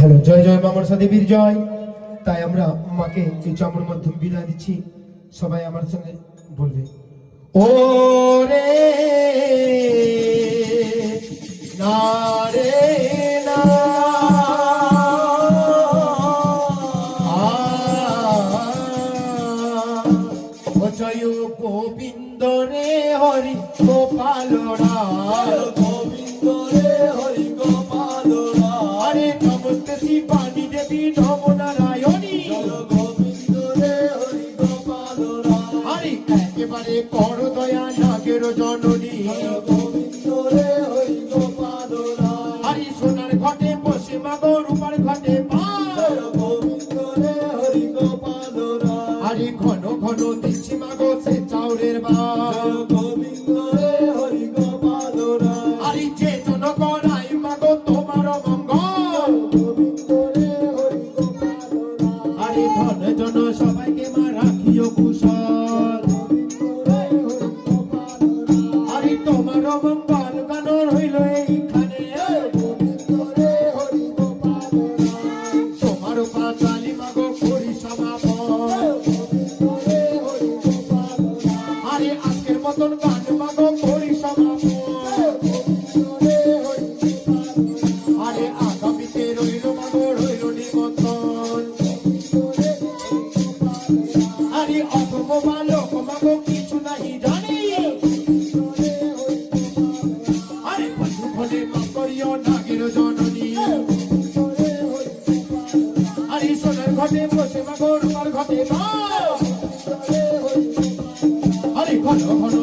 Hello, জয় জয় মা মনসা দেবীর জয়। তাই আমরা মাকে কিছু আমার মাধ্যমে বিদায় দিচ্ছি। সবাই আমার সঙ্গে বলবে, ও রে না রে না, জয় গোবিন্দ রে হরি গোপাল রায়, গোবিন্দ রে হরি গোপাল রায়, নমস্তে শিবানী দেবী নম নারায়ণী, গোবিন্দ রে হরি গোপাল রায়, একেবারে কর দয়া নাগের জননী, গোবিন্দ রে হরি গোপাল রায়, সোনার ঘটে বসে মাগো রূপার ঘটে পা, গোবিন্দ রে হরি গোপাল রায়, ঘন ঘন দিচ্ছি মাগো সে চাউরের বা, গোবিন্দ রে হরি গোপাল রায়, যে জন করাই মাগো তোমার মঙ্গল, গোবিন্দ রে হরি গোপাল রায়, ধন জন সবাইকে মা রাখিও কুশল, গোবিন্দ রে হরি গোপাল রায়, তোমার মঙ্গল গান রইল এইখানে, গোবিন্দ রে হরি গোপাল রায়, তোমার পাঁচালি মাগো করি সমাপন, গোবিন্দ রে হরি গোপাল রায়, আজকের মতন গান মাগো করি সমাপন, গোবিন্দ রে হরি গোপাল রায়, আগামীতে রইল মাগো রইল নিমন্ত্রণ, অথম বালক মাগো কিছু নাহি জানি, বন্ধু ফলে মা করিও নাগের জননী, সোনার ঘটে বসে মাগো রূপার ঘটে বা, ঘন ঘন